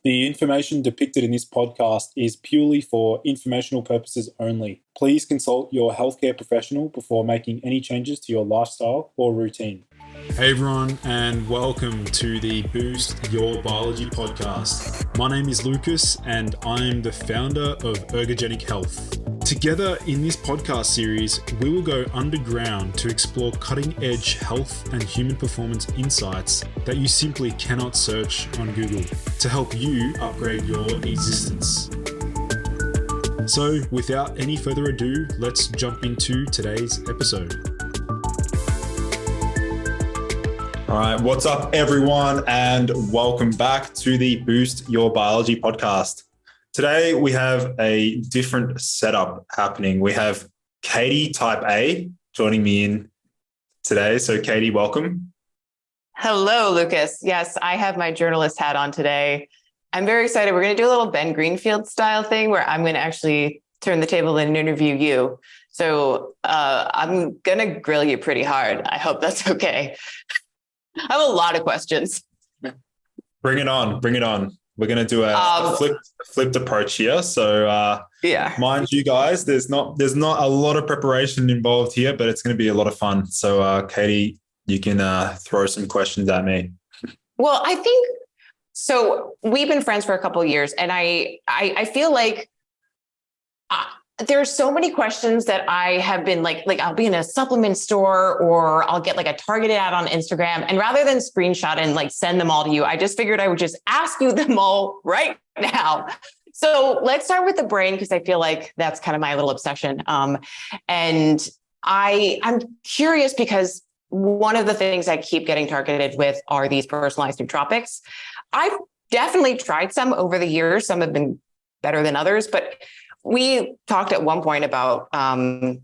The information depicted in this podcast is purely for informational purposes only. Please consult your healthcare professional before making any changes to your lifestyle or routine. Hey everyone, and welcome to the Boost Your Biology podcast. My name is Lucas, and I'm the founder of Ergogenic Health. Together in this podcast series, we will go underground to explore cutting-edge health and human performance insights that you simply cannot search on Google to help you upgrade your existence. So, without any further ado, let's jump into today's episode. All right, what's up, everyone, and welcome back to the Boost Your Biology podcast. Today, we have a different setup happening. We have Katie, Type A, joining me in today. So, Katie, welcome. Hello, Lucas. Yes, I have my journalist hat on today. I'm very excited. We're going to do a little Ben Greenfield style thing where I'm going to actually turn the table and interview you. So I'm going to grill you pretty hard. I hope that's okay. I have a lot of questions. Bring it on. Bring it on. We're going to do a flipped approach here. So mind you guys, there's not a lot of preparation involved here, but it's going to be a lot of fun. So Katie, you can throw some questions at me. Well, I think, so we've been friends for a couple of years, and I feel like there are so many questions that I have been like I'll be in a supplement store or I'll get like a targeted ad on Instagram. And rather than screenshot and like send them all to you, I just figured I would just ask you them all right now. So let's start with the brain, because I feel like that's kind of my little obsession. And I'm curious because one of the things I keep getting targeted with are these personalized nootropics. I've definitely tried some over the years. Some have been better than others, but we talked at one point about when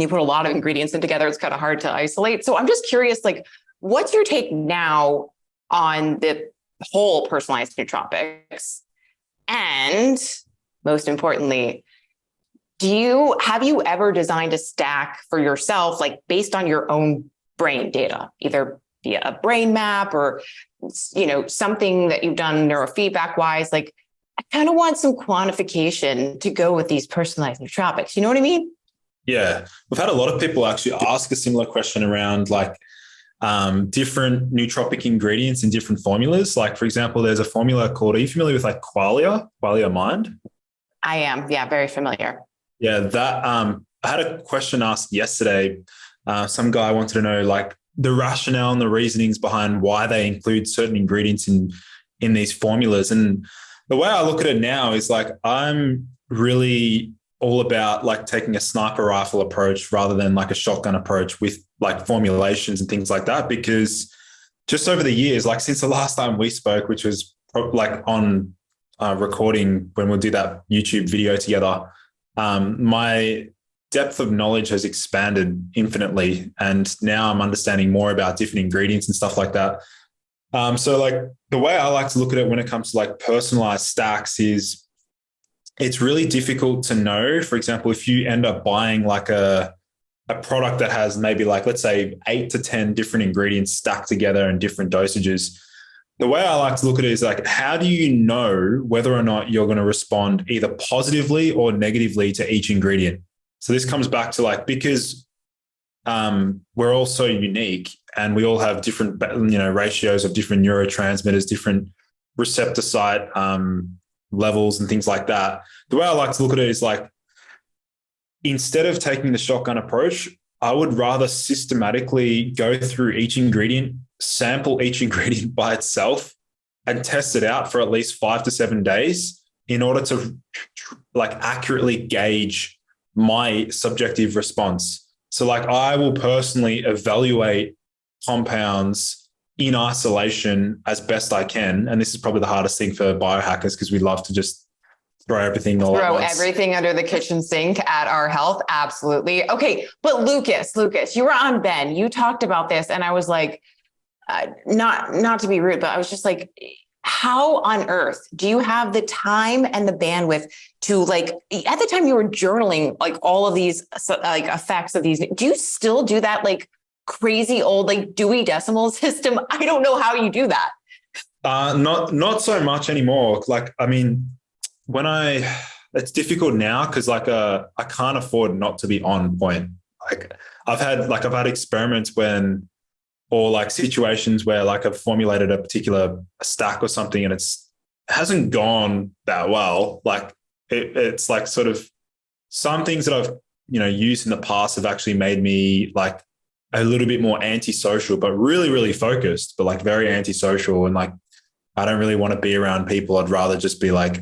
you put a lot of ingredients in together, it's kind of hard to isolate. So I'm just curious, like, what's your take now on the whole personalized nootropics? And most importantly, have you ever designed a stack for yourself, like based on your own brain data, either via a brain map or, something that you've done neurofeedback wise? Like, I kind of want some quantification to go with these personalized nootropics. You know what I mean? Yeah. We've had a lot of people actually ask a similar question around like different nootropic ingredients in different formulas. Like, for example, there's a formula called, are you familiar with like Qualia Mind? I am. Yeah, very familiar. Yeah, that I had a question asked yesterday. Some guy wanted to know like the rationale and the reasonings behind why they include certain ingredients in these formulas. And the way I look at it now is like, I'm really all about like taking a sniper rifle approach rather than like a shotgun approach with like formulations and things like that, because just over the years, like since the last time we spoke, which was like on recording when we'll do that YouTube video together, my depth of knowledge has expanded infinitely. And now I'm understanding more about different ingredients and stuff like that. So like the way I like to look at it when it comes to like personalized stacks is it's really difficult to know. For example, if you end up buying like a product that has maybe like, let's say 8 to 10 different ingredients stacked together in different dosages, the way I like to look at it is like, how do you know whether or not you're going to respond either positively or negatively to each ingredient? So this comes back to like, because we're all so unique and we all have different, ratios of different neurotransmitters, different receptor site levels and things like that. The way I like to look at it is like, instead of taking the shotgun approach, I would rather systematically go through each ingredient, sample each ingredient by itself and test it out for at least 5 to 7 days in order to like accurately gauge my subjective response. So like I will personally evaluate compounds in isolation as best I can. And this is probably the hardest thing for biohackers because we love to just throw everything everything under the kitchen sink at our health. Absolutely. Okay. But Lucas, you were on Ben, you talked about this and I was like, not to be rude, but I was just like, how on earth do you have the time and the bandwidth to like, at the time you were journaling, like all of these like effects of these, do you still do that? Like crazy old, like Dewey Decimal System? I don't know how you do that. Not so much anymore. Like, I mean, when I it's difficult now because I can't afford not to be on point. Like I've had experiments when or like situations where like I've formulated a particular stack or something and it hasn't gone that well. Like it's like sort of some things that I've used in the past have actually made me like a little bit more antisocial, but really really focused, but like very antisocial and like I don't really want to be around people. I'd rather just be like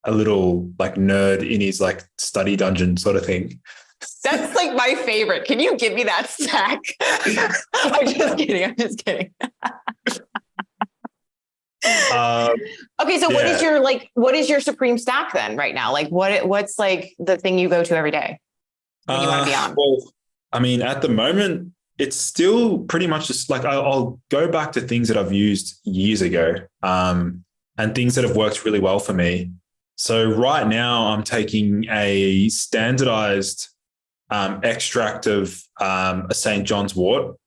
a little like nerd in his like study dungeon sort of thing. That's like my favorite. Can you give me that stack? I'm just kidding. I'm just kidding. Okay, so Yeah. what is your supreme stack then right now? Like what's like the thing you go to every day when you want to be on? Well, I mean, at the moment, it's still pretty much just like I'll go back to things that I've used years ago, and things that have worked really well for me. So right now, I'm taking a standardized extract of a St. John's wort,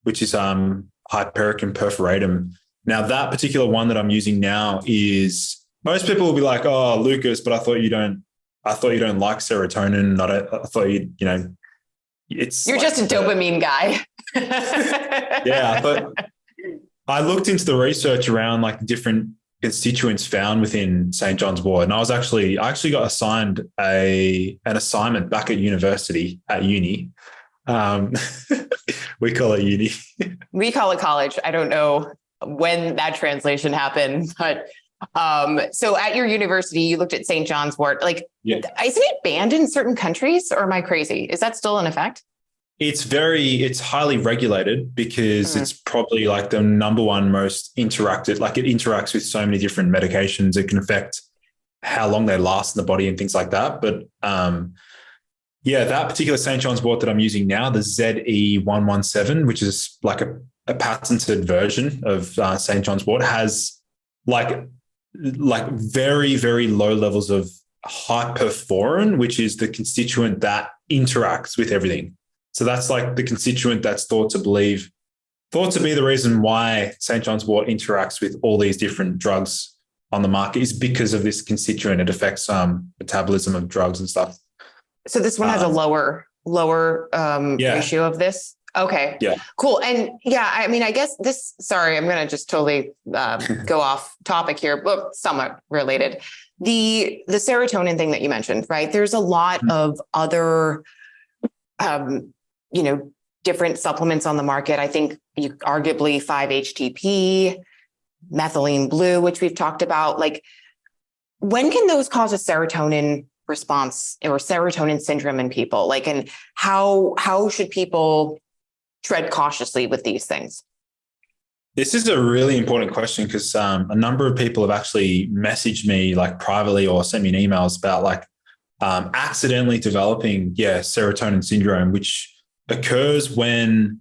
which is Hypericum perforatum. Now, that particular one that I'm using now is most people will be like, "Oh, Lucas," but I thought you don't. I thought you don't like serotonin. I thought it's You're like just a dopamine guy. yeah. But I looked into the research around like different constituents found within St. John's wort, and I actually got assigned an assignment back at university at uni. Um, we call it uni. We call it college. I don't know when that translation happened, but so at your university, you looked at St. John's wort. Like, Yeah. isn't it banned in certain countries, or am I crazy? Is that still in effect? It's highly regulated because it's probably like the number one most interacted, like it interacts with so many different medications. It can affect how long they last in the body and things like that. But yeah, that particular St. John's wort that I'm using now, the ZE117, which is like a patented version of St. John's wort, has like very, very low levels of hyperforin, which is the constituent that interacts with everything. So that's like the constituent that's thought to be the reason why St. John's wort interacts with all these different drugs on the market is because of this constituent. It affects metabolism of drugs and stuff. So this one has a lower Yeah. ratio of this. Okay, Yeah. cool. And yeah, I mean, I guess this, sorry, I'm going to just totally go off topic here, but somewhat related. The serotonin thing that you mentioned, right? There's a lot of other, different supplements on the market. I think you arguably 5-HTP, methylene blue, which we've talked about. Like, when can those cause a serotonin response or serotonin syndrome in people? Like, and how should people tread cautiously with these things? This is a really important question because a number of people have actually messaged me like privately or sent me emails about like accidentally developing, serotonin syndrome, which occurs when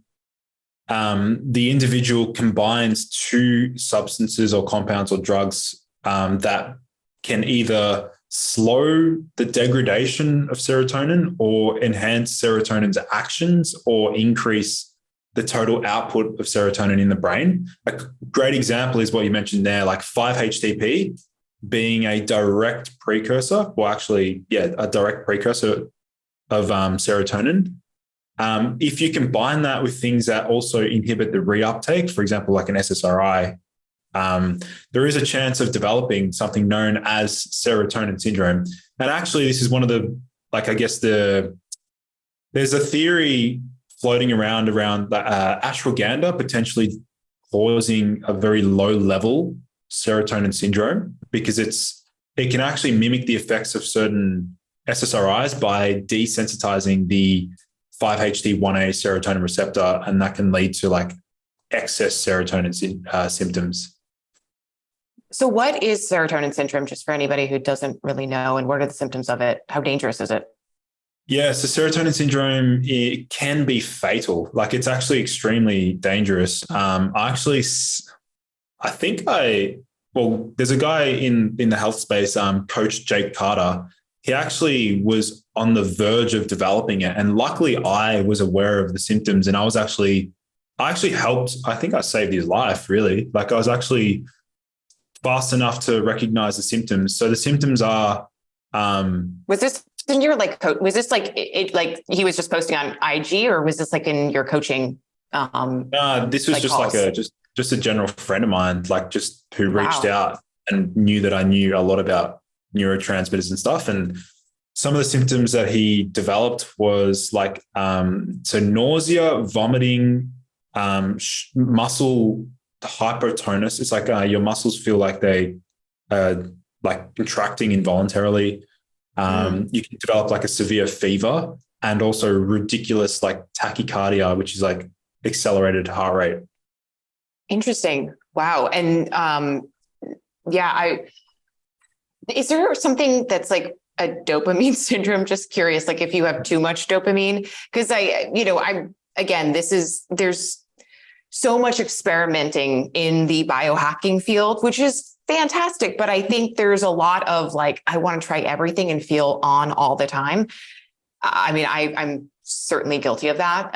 the individual combines two substances or compounds or drugs that can either slow the degradation of serotonin or enhance serotonin's actions or increase the total output of serotonin in the brain. A great example is what you mentioned there, like 5-HTP being a direct precursor, a direct precursor of serotonin. If you combine that with things that also inhibit the reuptake, for example, like an SSRI, there is a chance of developing something known as serotonin syndrome. And actually, this is one of the, there's a theory floating around ashwagandha potentially causing a very low level serotonin syndrome because it can actually mimic the effects of certain SSRIs by desensitizing the 5-HT1A serotonin receptor, and that can lead to like excess serotonin symptoms. So what is serotonin syndrome, just for anybody who doesn't really know, and what are the symptoms of it? How dangerous is it? Yeah, so serotonin syndrome, it can be fatal. Like it's actually extremely dangerous. There's a guy in the health space, Coach Jake Carter. He actually was on the verge of developing it. And luckily I was aware of the symptoms and I actually helped, I think I saved his life really. Like I was actually fast enough to recognize the symptoms. So the symptoms are, Was this in your like was this like it like he was just posting on IG, or was this like in your coaching this was like just like calls? just a general friend of mine, like just who reached Wow. out and knew that I knew a lot about neurotransmitters and stuff. And some of the symptoms that he developed was like, so nausea, vomiting, muscle hypotonus. It's like your muscles feel like they like contracting involuntarily. Mm, You can develop like a severe fever and also ridiculous like tachycardia, which is like accelerated heart rate. interesting. Wow. And yeah, is there something that's like a dopamine syndrome? Just curious, like if you have too much dopamine, because again, there's so much experimenting in the biohacking field, which is fantastic. But I think there's a lot of like, I want to try everything and feel on all the time. I mean, I'm certainly guilty of that.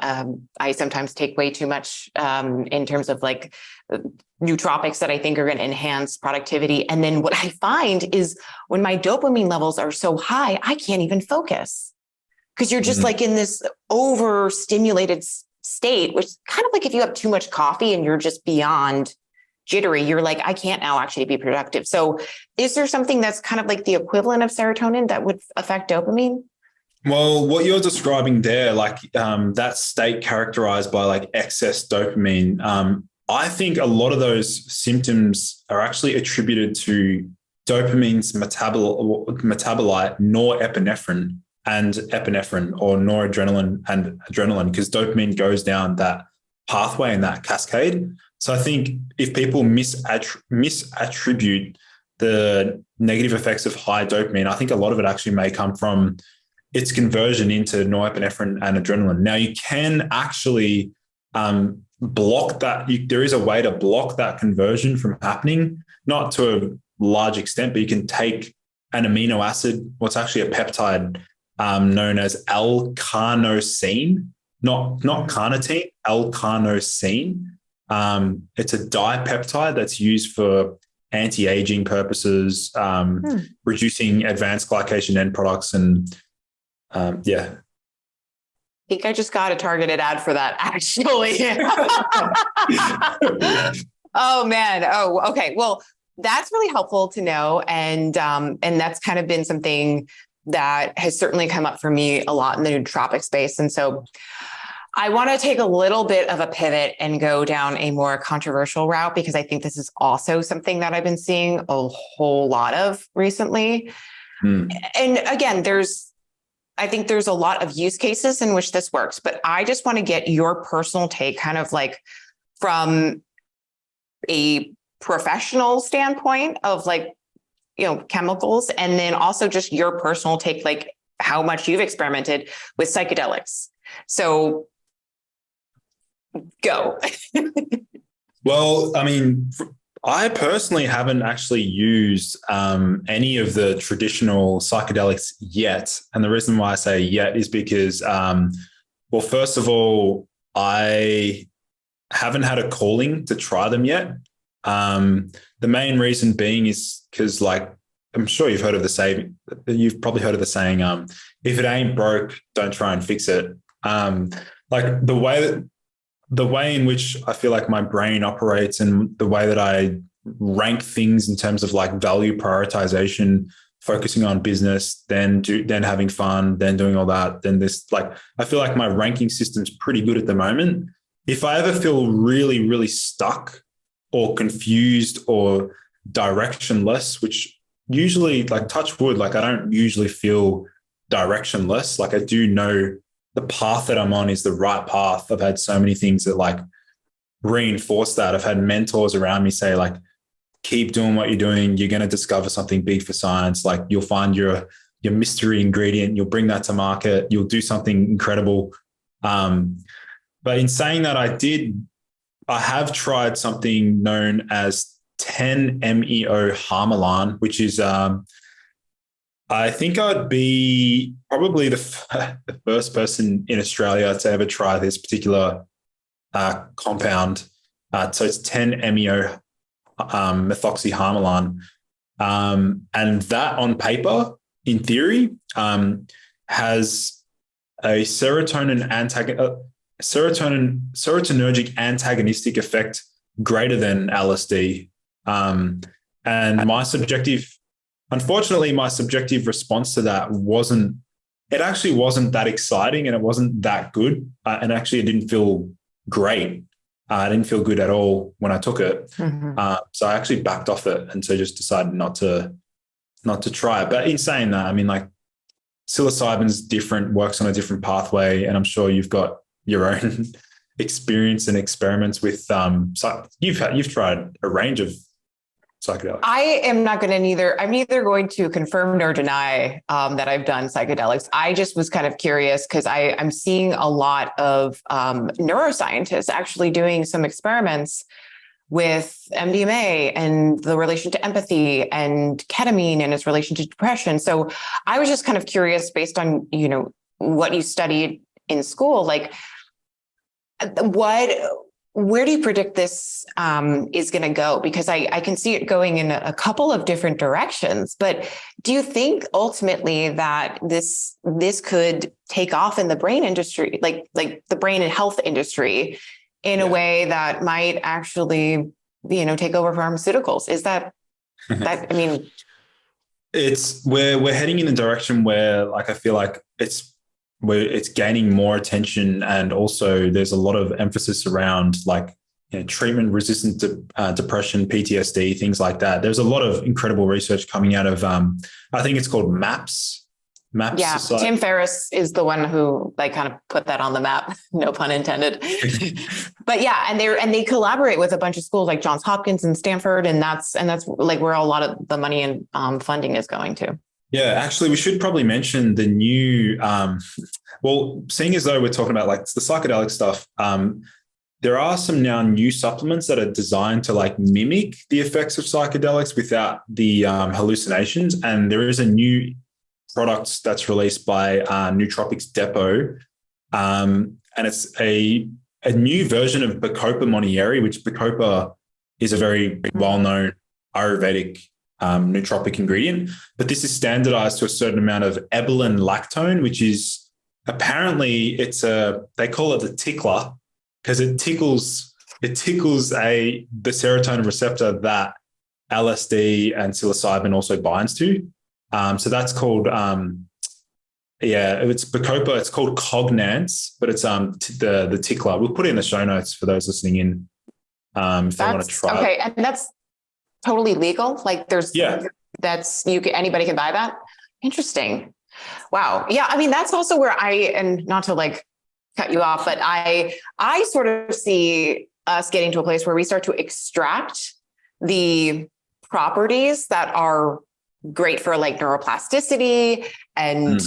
I sometimes take way too much in terms of like nootropics that I think are going to enhance productivity. And then what I find is when my dopamine levels are so high, I can't even focus because you're just like in this overstimulated state, which kind of like if you have too much coffee and you're just beyond jittery, you're like, I can't now actually be productive. So is there something that's kind of like the equivalent of serotonin that would affect dopamine? Well, what you're describing there, like that state characterized by like excess dopamine, I think a lot of those symptoms are actually attributed to dopamine's metabolite norepinephrine and epinephrine, or noradrenaline and adrenaline, because dopamine goes down that pathway and that cascade. So I think if people misattribute the negative effects of high dopamine, I think a lot of it actually may come from its conversion into norepinephrine and adrenaline. Now, you can actually block that. There is a way to block that conversion from happening, not to a large extent, but you can take an amino acid, what's actually a peptide known as L-carnosine, not carnitine, L-carnosine. It's a dipeptide that's used for anti-aging purposes, reducing advanced glycation end products, and yeah. I think I just got a targeted ad for that, actually. Oh man. Oh, okay. Well, that's really helpful to know, and that's kind of been something that has certainly come up for me a lot in the nootropic space. And so, I want to take a little bit of a pivot and go down a more controversial route because I think this is also something that I've been seeing a whole lot of recently. And again, I think there's a lot of use cases in which this works, but I just want to get your personal take, kind of like from a professional standpoint of like, chemicals, and then also just your personal take, like how much you've experimented with psychedelics. So go. Well, I mean, I personally haven't actually used any of the traditional psychedelics yet. And the reason why I say yet is because, well, first of all, I haven't had a calling to try them yet. The main reason being is because, like, I'm sure you've heard of the saying, you've probably heard of the saying, if it ain't broke, don't try and fix it. Like the way in which I feel like my brain operates and the way that I rank things in terms of like value prioritization, focusing on business, then having fun, then doing all that, then this, like, I feel like my ranking system's pretty good at the moment. If I ever feel really, really stuck or confused or directionless, which usually, like, touch wood, like I don't usually feel directionless. Like I do know the path that I'm on is the right path. I've had so many things that like reinforce that. I've had mentors around me say, like, keep doing what you're doing. You're going to discover something big for science. Like you'll find your mystery ingredient. You'll bring that to market. You'll do something incredible. But in saying that, I have tried something known as 10-MeO Harmalan, which is, I think I'd be probably the first person in Australia to ever try this particular compound. So it's 10-MeO methoxyharmalan. And that on paper, in theory, has a serotonergic antagonistic effect greater than LSD. And unfortunately, my subjective response to that it actually wasn't that exciting, and it wasn't that good. And actually, it didn't feel great. I didn't feel good at all when I took it. Mm-hmm. So I actually backed off it, and so just decided not to try it. But in saying that, I mean, like, psilocybin's different, works on a different pathway, and I'm sure you've got your own experience and experiments with you've tried a range of psychedelics. I am not going to I'm neither going to confirm nor deny that I've done psychedelics. I just was kind of curious because I'm seeing a lot of neuroscientists actually doing some experiments with MDMA and the relation to empathy and ketamine and its relation to depression. So I was just kind of curious, based on, what you studied in school, like where do you predict this is going to go? Because I can see it going in a couple of different directions, but do you think ultimately that this could take off in the brain industry, like the brain and health industry, in a way that might actually, take over pharmaceuticals? Is that, I mean, we're heading in a direction where, like, I feel like it's gaining more attention, and also there's a lot of emphasis around, like, treatment resistant depression, PTSD, things like that. There's a lot of incredible research coming out of I think it's called MAPS. Yeah, Society. Tim Ferriss is the one who kind of put that on the map, no pun intended. But yeah, and they collaborate with a bunch of schools like Johns Hopkins and Stanford, and that's like where a lot of the money and funding is going to. Yeah, actually, we should probably mention the new. Seeing as though we're talking about, like, the psychedelic stuff, there are some now new supplements that are designed to, like, mimic the effects of psychedelics without the hallucinations, and there is a new product that's released by Nootropics Depot, and it's a new version of Bacopa Monnieri, which Bacopa is a very well-known Ayurvedic nootropic ingredient, but this is standardized to a certain amount of ebolin lactone, which is apparently they call it the tickler because it tickles the serotonin receptor that LSD and psilocybin also binds to. So that's called, it's Bacopa. It's called Cognance, but it's the tickler. We'll put it in the show notes for those listening in if they want to try. Okay, and that's totally legal. Like, anybody can buy that. Interesting. Wow. Yeah. I mean, that's also where and not to, like, cut you off, but I sort of see us getting to a place where we start to extract the properties that are great for, like, neuroplasticity and,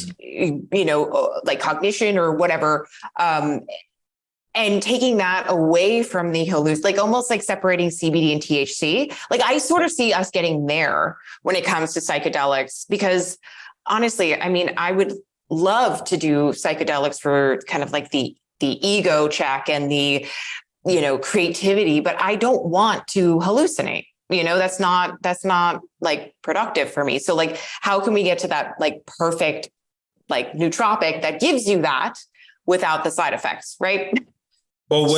like cognition or whatever. And taking that away from the like almost like separating CBD and THC. Like, I sort of see us getting there when it comes to psychedelics, because honestly, I mean, I would love to do psychedelics for kind of like the ego check and the, creativity, but I don't want to hallucinate. That's not like productive for me. So, like, how can we get to that, like, perfect, like, nootropic that gives you that without the side effects, right? Well,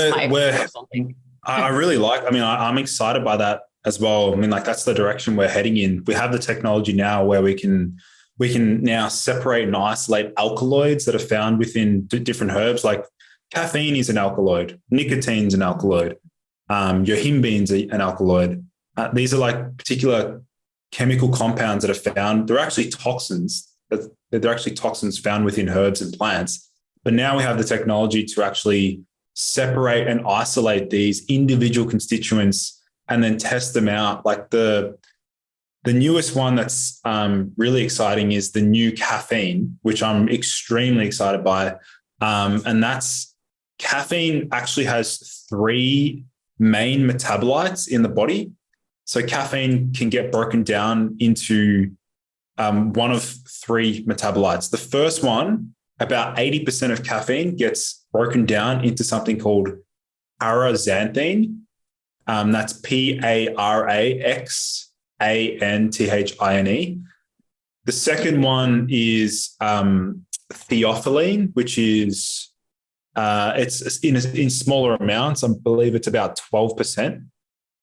I really like, I mean, I'm excited by that as well. I mean, like, that's the direction we're heading in. We have the technology now where we can now separate and isolate alkaloids that are found within different herbs. Like, caffeine is an alkaloid, nicotine's an alkaloid, yohimbene's an alkaloid. These are, like, particular chemical compounds that are found. They're actually toxins. They're actually toxins found within herbs and plants. But now we have the technology to actually separate and isolate these individual constituents and then test them out. Like, the newest one that's really exciting is the new caffeine, which I'm extremely excited by. And that's caffeine actually has 3 main metabolites in the body. So caffeine can get broken down into one of 3 metabolites. The first one, about 80% of caffeine gets broken down into something called araxanthine. That's PARAXANTHINE. The second one is theophylline, which is it's in smaller amounts. I believe it's about 12%.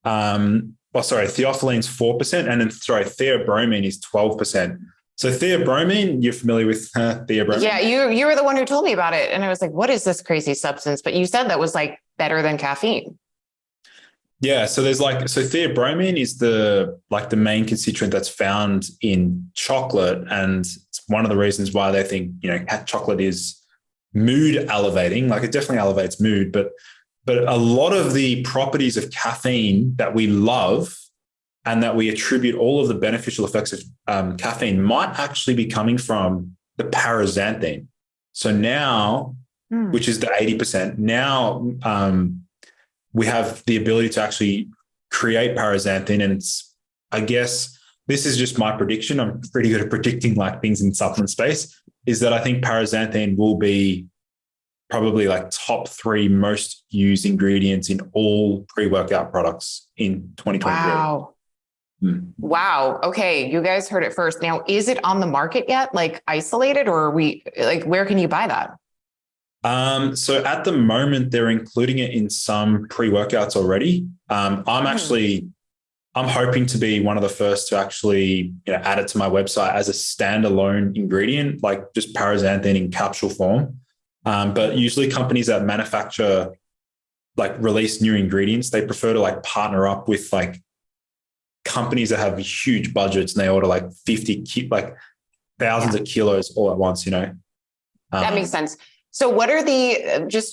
Theophyline's 4%, and then theobromine is 12%. So theobromine, you're familiar with theobromine? Yeah, you were the one who told me about it, and I was like, "What is this crazy substance?" But you said that was like better than caffeine. Yeah, so theobromine is the main constituent that's found in chocolate, and it's one of the reasons why they think chocolate is mood elevating. Like, it definitely elevates mood, but a lot of the properties of caffeine that we love and that we attribute all of the beneficial effects of caffeine might actually be coming from the paraxanthine. So now, which is the 80%, now we have the ability to actually create paraxanthine. And I guess this is just my prediction. I'm pretty good at predicting like things in supplement space, is that I think paraxanthine will be probably like top 3 most used ingredients in all pre-workout products in 2023. Wow. Wow. Okay. You guys heard it first. Now, is it on the market yet? Like isolated, or are we like, where can you buy that? So at the moment, they're including it in some pre-workouts already. I'm hoping to be one of the first to actually add it to my website as a standalone ingredient, like just paraxanthine in capsule form. But usually companies that manufacture, like release new ingredients, they prefer to like partner up with like companies that have huge budgets, and they order like thousands of kilos all at once, That makes sense. So what are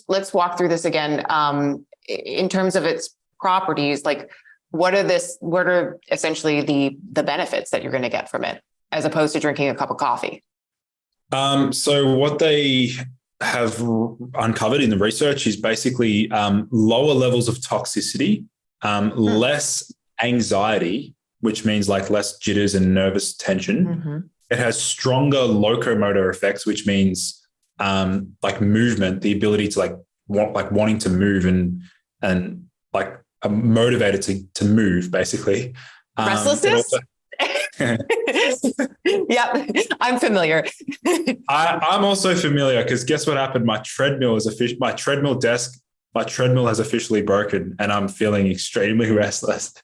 let's walk through this again. In terms of its properties, like what are essentially the benefits that you're going to get from it as opposed to drinking a cup of coffee? So what they have uncovered in the research is basically lower levels of toxicity, less anxiety, which means like less jitters and nervous tension. Mm-hmm. It has stronger locomotor effects, which means like movement, the ability to wanting to move and like motivated to move, basically. Restlessness? Yeah, I'm familiar. I'm also familiar, because guess what happened? My treadmill has officially broken, and I'm feeling extremely restless.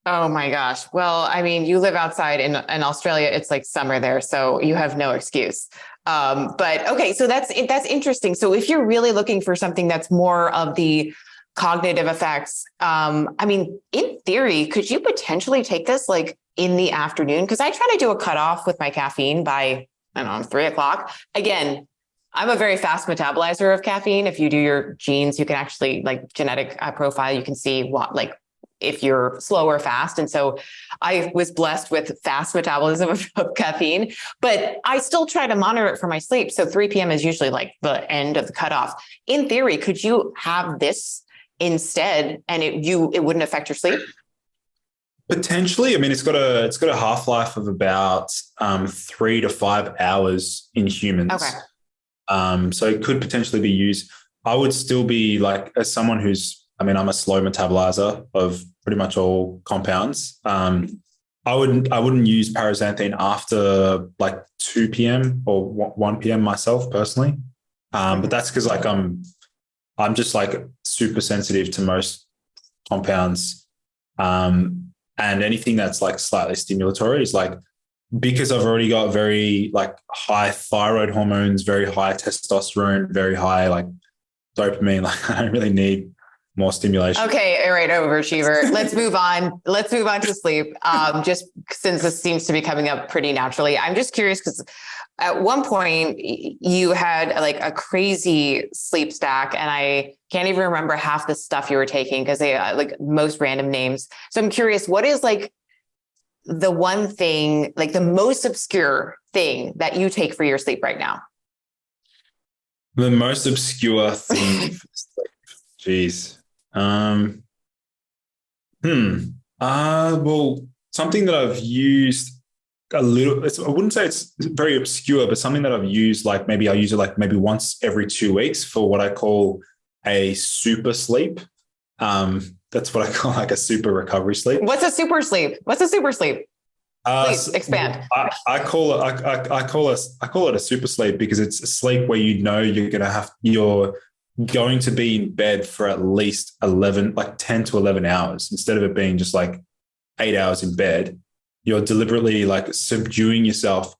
Oh my gosh. Well, I mean, you live outside in Australia. It's like summer there, so you have no excuse. But okay, so that's interesting. So if you're really looking for something that's more of the cognitive effects, I mean, in theory, could you potentially take this like in the afternoon? Because I try to do a cutoff with my caffeine by, I don't know, 3:00. Again, I'm a very fast metabolizer of caffeine. If you do your genes, you can actually like genetic profile, you can see what like if you're slow or fast. And so I was blessed with fast metabolism of caffeine, but I still try to monitor it for my sleep. So 3 p.m. is usually like the end of the cutoff. In theory, could you have this instead and it wouldn't affect your sleep? Potentially. I mean, it's got a half-life of about 3 to 5 hours in humans. Okay. So it could potentially be used. I would still be like, as someone I'm a slow metabolizer of pretty much all compounds. I wouldn't use paraxanthine after like 2 p.m. or 1 p.m. myself personally. But that's because like I'm just like super sensitive to most compounds. And anything that's like slightly stimulatory is like, because I've already got very like high thyroid hormones, very high testosterone, very high like dopamine. Like I don't really need more stimulation. Okay. All right. Overachiever. Let's move on. Let's move on to sleep. Just since this seems to be coming up pretty naturally, I'm just curious because at one point you had like a crazy sleep stack and I can't even remember half the stuff you were taking because they like most random names. So I'm curious, what is like the one thing, like the most obscure thing that you take for your sleep right now? The most obscure thing for sleep. Jeez. Well, something that I've used a little, I wouldn't say it's very obscure, but something that I've used, like maybe I use it like maybe once every 2 weeks for what I call a super sleep. That's what I call like a super recovery sleep. What's a super sleep? What's a super sleep? Please expand. I call it a super sleep because it's a sleep where you're going to be in bed for at least 10 to 11 hours instead of it being just like 8 hours in bed. You're deliberately like subduing yourself,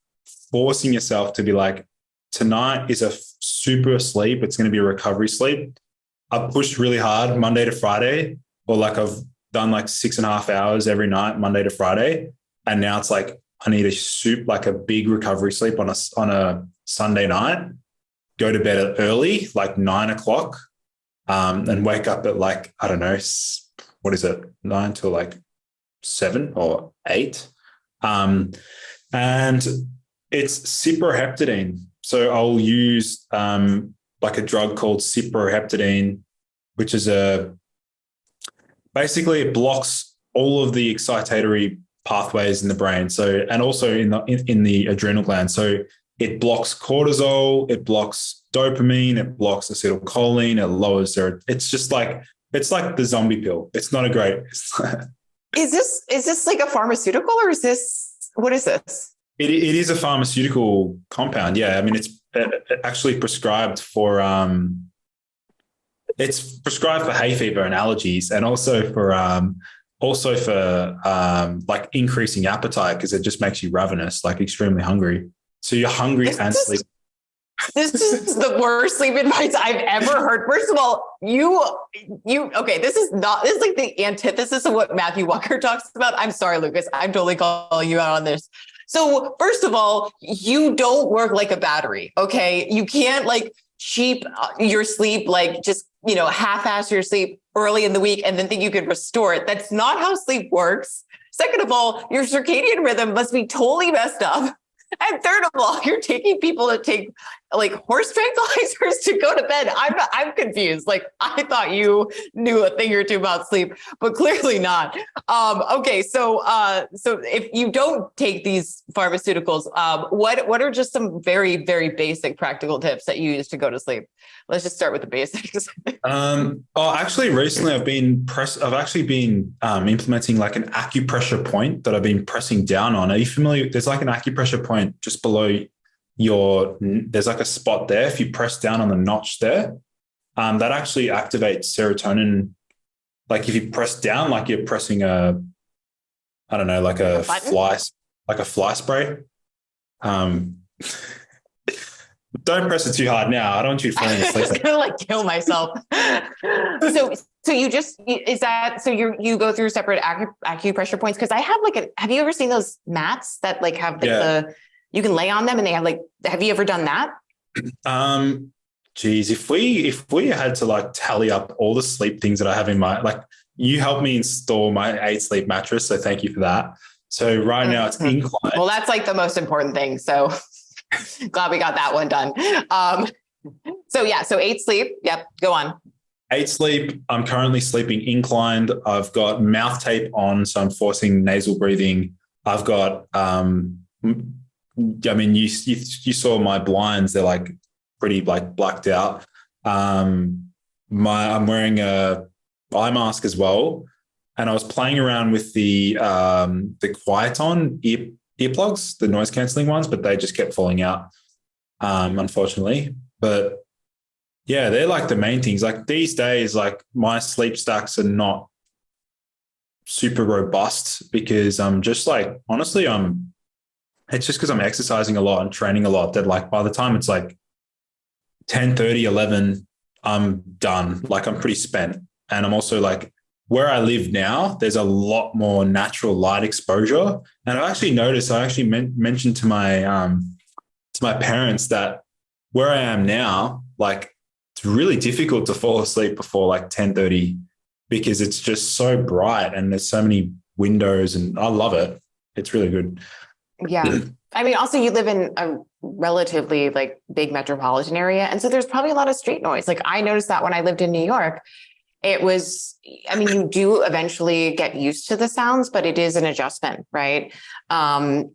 forcing yourself to be like, tonight is a super sleep. It's going to be a recovery sleep. I pushed really hard Monday to Friday, or like I've done like 6.5 hours every night, Monday to Friday. And now it's like, I need like a big recovery sleep on a Sunday night, go to bed early, like 9 o'clock, and wake up at like, I don't know, what is it? 9 till like 7 or 8. And it's cyproheptadine. So I'll use like a drug called cyproheptadine, which is basically it blocks all of the excitatory pathways in the brain. So, and also in the adrenal gland. So it blocks cortisol, it blocks dopamine, it blocks acetylcholine, it lowers it's just like, it's like the zombie pill. It's not a great. Is this like a pharmaceutical, or what is this? It is a pharmaceutical compound. Yeah. I mean, it's actually prescribed for, it's prescribed for hay fever and allergies, and also for like increasing appetite, because it just makes you ravenous, like extremely hungry. So you're hungry and sleep. This is the worst sleep advice I've ever heard. First of all, okay, this is like the antithesis of what Matthew Walker talks about. I'm sorry, Lucas. I'm totally calling you out on this. So first of all, you don't work like a battery. Okay. You can't like cheap your sleep, like just, half-ass your sleep early in the week and then think you could restore it. That's not how sleep works. Second of all, your circadian rhythm must be totally messed up. And third of all, you're taking people to take like horse tranquilizers to go to bed. I'm confused. Like, I thought you knew a thing or two about sleep, but clearly not. Okay. So if you don't take these pharmaceuticals, what are just some very, very basic practical tips that you use to go to sleep? Let's just start with the basics. Actually recently I've actually been implementing like an acupressure point that I've been pressing down on. Are you familiar? There's like an acupressure point just below there's like a spot there. If you press down on the notch there, that actually activates serotonin. Like if you press down, like you're pressing like a fly spray. Don't press it too hard now. I don't want you falling asleep. I was gonna like kill myself. So you go through separate acupressure points? Because I have have you ever seen those mats that like have you can lay on them and they have have you ever done that? Geez, if we had to like tally up all the sleep things that I have in you helped me install my 8 sleep mattress. So thank you for that. So right now it's inclined. Well, that's like the most important thing. So glad we got that one done. So 8 sleep. Yep. Go on. 8 sleep. I'm currently sleeping inclined. I've got mouth tape on, so I'm forcing nasal breathing. I've got, you saw my blinds. They're like pretty like blacked out. I'm wearing a eye mask as well. And I was playing around with the Quieton earplugs, the noise cancelling ones, but they just kept falling out, unfortunately. But yeah, they're like the main things. Like these days, like my sleep stacks are not super robust because I'm just like, honestly, it's just because I'm exercising a lot and training a lot that like by the time it's like 10:30, 11, I'm done. Like I'm pretty spent. And I'm also like, where I live now, there's a lot more natural light exposure. And I've actually noticed, I actually mentioned to my parents that where I am now, like it's really difficult to fall asleep before like 10:30 because it's just so bright and there's so many windows and I love it. It's really good. Yeah. I mean, also you live in a relatively like big metropolitan area. And so there's probably a lot of street noise. Like I noticed that when I lived in New York, you do eventually get used to the sounds, but it is an adjustment, right?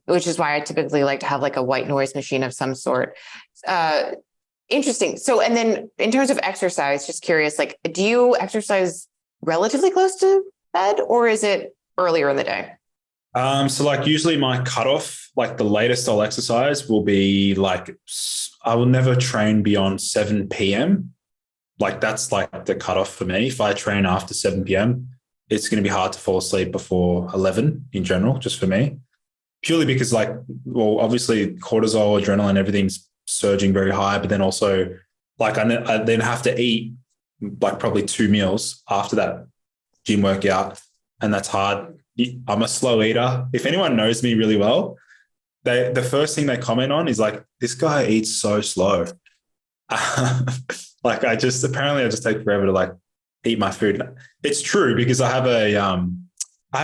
Which is why I typically like to have like a white noise machine of some sort. Interesting. So, and then in terms of exercise, just curious, like, do you exercise relatively close to bed, or is it earlier in the day? So like usually my cutoff, like the latest I'll exercise will be like, I will never train beyond 7 p.m. Like that's like the cutoff for me. If I train after 7 p.m., it's going to be hard to fall asleep before 11 in general, just for me. Purely because like, well, obviously cortisol, adrenaline, everything's surging very high, but then also like I then have to eat like probably 2 meals after that gym workout. And that's hard. I'm a slow eater. If anyone knows me really well, the first thing they comment on is like, this guy eats so slow. Like I just take forever to like eat my food. It's true because I have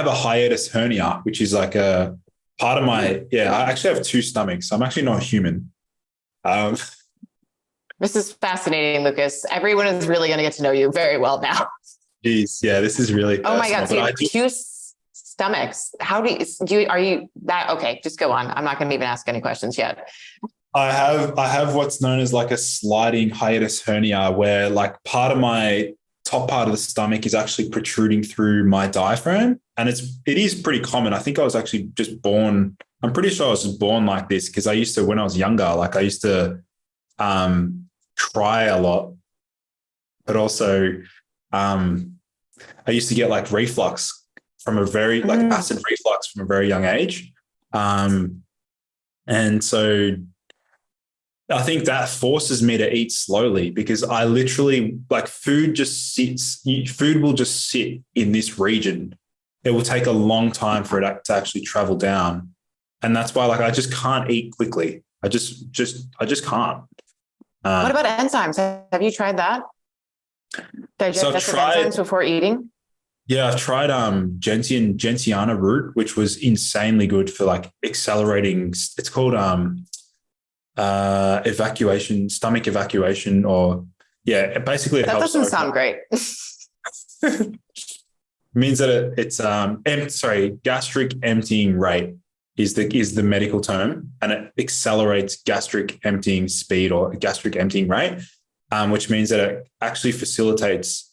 a hiatus hernia, which is like a part of my I actually have two stomachs. I'm actually not human. Um, This is fascinating, Lucas. Everyone is really going to get to know you very well now. Geez, yeah, this is really personal. Oh my God. So you have two stomachs. How are you that? Okay, just go on. I'm not going to even ask any questions yet. I have what's known as like a sliding hiatus hernia where like part of my top part of the stomach is actually protruding through my diaphragm. And it is pretty common. I think I was actually just born. I'm pretty sure I was just born like this because I used to, when I was younger, like I used to cry a lot, but also I used to get like reflux from a very like acid reflux from a very young age. And so I think that forces me to eat slowly because I literally like food will just sit in this region. It will take a long time for it to actually travel down. And that's why like I just can't eat quickly. I just can't. What about enzymes? Have you tried that? Digestive enzymes before eating? Yeah, I've tried gentiana root, which was insanely good for like accelerating. It's called stomach evacuation, or basically it that helps. Doesn't sound great. Means that gastric emptying rate is the medical term, and it accelerates gastric emptying speed or gastric emptying rate, which means that it actually facilitates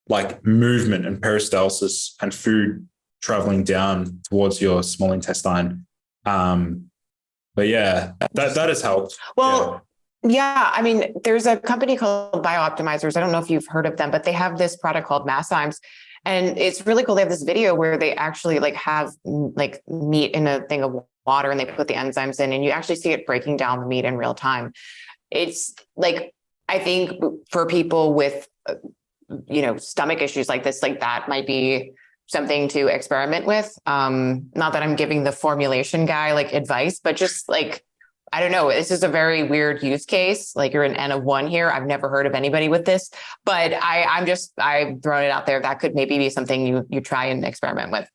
like movement and peristalsis and food traveling down towards your small intestine. But yeah, that has helped. Well, yeah. I mean, there's a company called Biooptimizers. I don't know if you've heard of them, but they have this product called Masszymes. And it's really cool. They have this video where they actually like have like meat in a thing of water and they put the enzymes in and you actually see it breaking down the meat in real time. It's like, I think for people with, stomach issues like this, like that might be something to experiment with. Not that I'm giving the formulation guy like advice, but just like, I don't know. This is a very weird use case. Like you're an N of one here. I've never heard of anybody with this, but I'm throwing it out there. That could maybe be something you try and experiment with.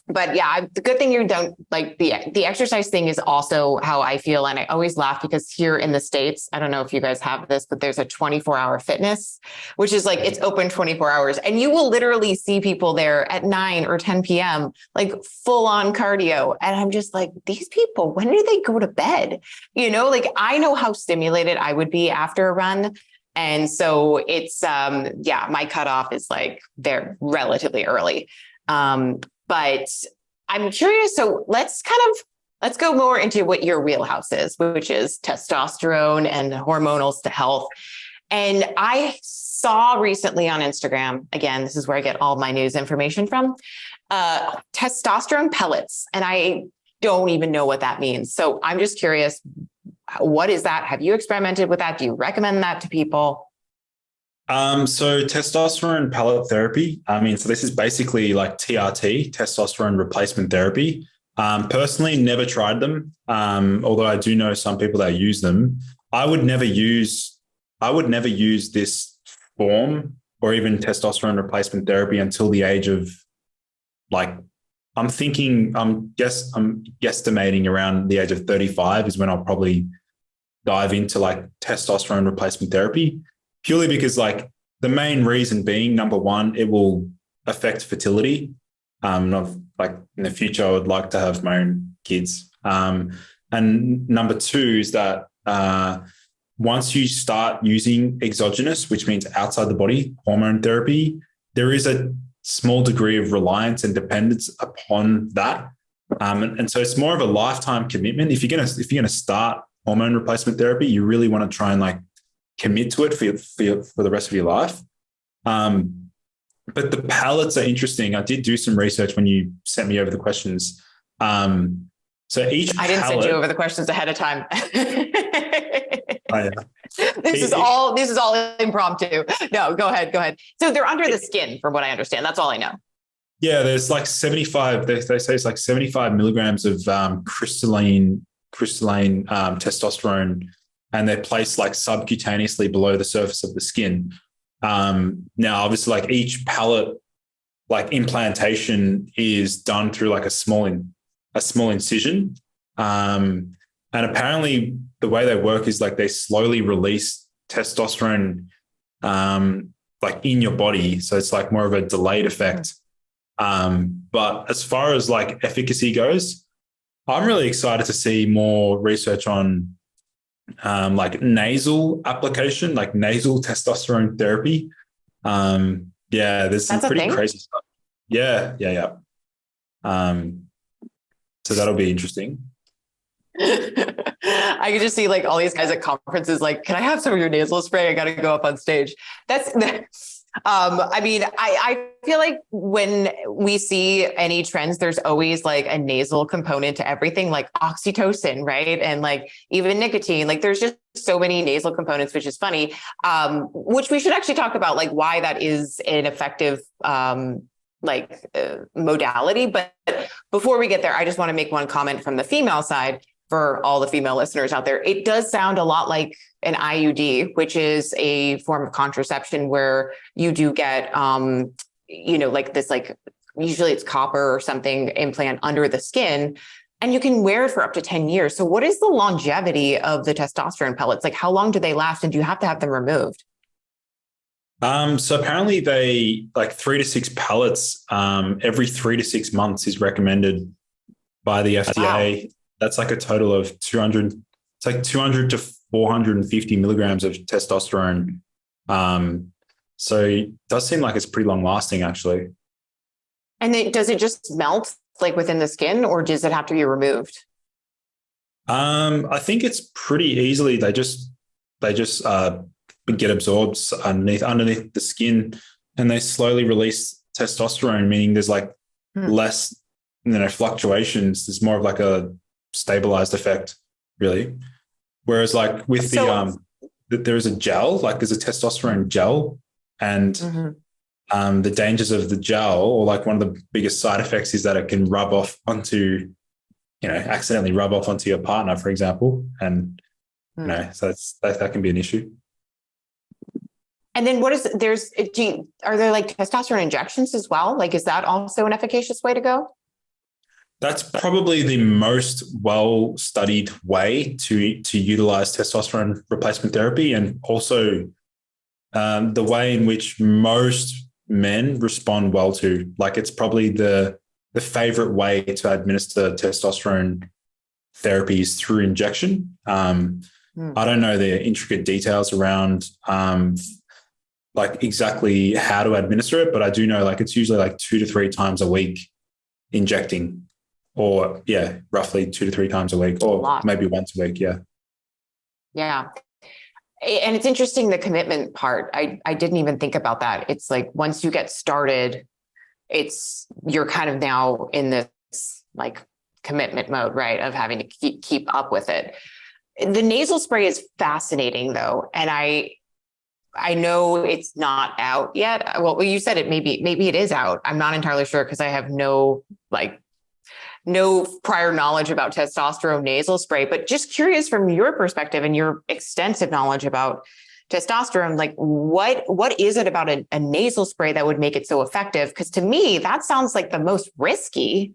But yeah, the good thing you don't like the exercise thing is also how I feel. And I always laugh because here in the States, I don't know if you guys have this, but there's a 24-hour fitness, which is like, it's open 24 hours and you will literally see people there at 9 or 10 p.m., like full on cardio. And I'm just like, these people, when do they go to bed? Like I know how stimulated I would be after a run. And so it's, my cutoff is like they're relatively early. But I'm curious. So let's go more into what your wheelhouse is, which is testosterone and hormonals to health. And I saw recently on Instagram, again, this is where I get all my news information from, testosterone pellets. And I don't even know what that means. So I'm just curious, what is that? Have you experimented with that? Do you recommend that to people? So testosterone pellet therapy, so this is basically like TRT, testosterone replacement therapy. Personally, never tried them. Although I do know some people that use them. I would never use this form or even testosterone replacement therapy until the age of like, I'm guesstimating around the age of 35 is when I'll probably dive into like testosterone replacement therapy. Purely because like the main reason being, number one, it will affect fertility. Not like in the future, I would like to have my own kids. And number two is that once you start using exogenous, which means outside the body hormone therapy, there is a small degree of reliance and dependence upon that. And so it's more of a lifetime commitment. If you're gonna start hormone replacement therapy, you really want to try and like commit to it for the rest of your life. But the pellets are interesting. I did do some research when you sent me over the questions. So each I didn't send you over the questions ahead of time. Oh, yeah. This is all impromptu. No, go ahead. So they're under the skin, from what I understand. That's all I know. Yeah, there's like 75. They say it's like 75 milligrams of crystalline testosterone, and they're placed like subcutaneously below the surface of the skin. Now, obviously, like each pellet, like implantation is done through like a small incision. And apparently the way they work is like they slowly release testosterone like in your body. So it's like more of a delayed effect. But as far as like efficacy goes, I'm really excited to see more research on like nasal application, like nasal testosterone therapy. There's some pretty crazy stuff. Yeah. So that'll be interesting. I could just see like all these guys at conferences, like, can I have some of your nasal spray? I got to go up on stage. I feel like when we see any trends, there's always like a nasal component to everything, like oxytocin, right? And like even nicotine, like there's just so many nasal components, which is funny, which we should actually talk about, like why that is an effective modality. But before we get there, I just want to make one comment from the female side for all the female listeners out there. It does sound a lot like an IUD, which is a form of contraception where you do get, like this, like usually it's copper or something implant under the skin, and you can wear it for up to 10 years. So what is the longevity of the testosterone pellets? Like how long do they last, and do you have to have them removed? So apparently they like 3 to 6 pellets every 3 to 6 months is recommended by the FDA. Wow. That's like a total of 200. It's like 200 to 450 milligrams of testosterone. So it does seem like it's pretty long lasting, actually. And does it just melt like within the skin, or does it have to be removed? I think it's pretty easily. They just get absorbed underneath the skin, and they slowly release testosterone, meaning there's like less, fluctuations. There's more of like a stabilized effect, really. Whereas like with there is a gel, like there's a testosterone gel, and the dangers of the gel, or like one of the biggest side effects, is that it can rub off onto, accidentally rub off onto your partner, for example. And, so that can be an issue. And then are there like testosterone injections as well? Like, is that also an efficacious way to go? That's probably the most well-studied way to utilize testosterone replacement therapy, and also the way in which most men respond well to. Like, it's probably the favorite way to administer testosterone therapies through injection. I don't know the intricate details around like exactly how to administer it, but I do know like it's usually like 2 to 3 times a week injecting. Or roughly 2 to 3 times a week, or maybe once a week. Yeah. And it's interesting, the commitment part. I didn't even think about that. It's like once you get started, you're kind of now in this like commitment mode, right? Of having to keep up with it. The nasal spray is fascinating though. And I know it's not out yet. Well, you said it, maybe it is out. I'm not entirely sure because I have no prior knowledge about testosterone nasal spray, but just curious from your perspective and your extensive knowledge about testosterone, like what is it about a nasal spray that would make it so effective? Because to me, that sounds like the most risky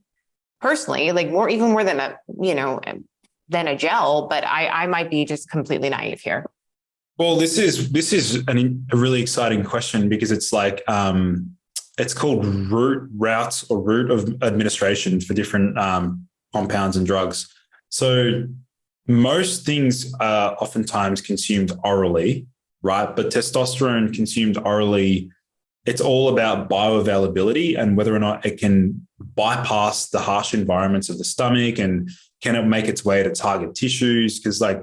personally, like even more than a gel, but I might be just completely naive here. Well, this is a really exciting question, because it's like, it's called route of administration for different compounds and drugs. So most things are oftentimes consumed orally, right? But testosterone consumed orally, it's all about bioavailability and whether or not it can bypass the harsh environments of the stomach and can it make its way to target tissues? Because like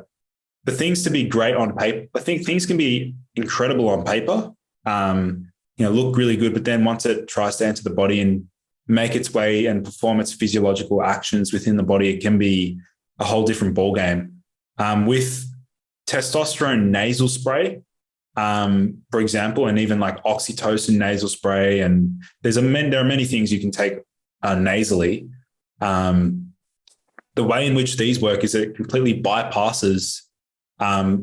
the things to be great on paper, I think things can be incredible on paper, look really good, but then once it tries to enter the body and make its way and perform its physiological actions within the body, it can be a whole different ballgame. With testosterone nasal spray, for example, and even like oxytocin nasal spray, and there are many things you can take nasally. The way in which these work is it completely bypasses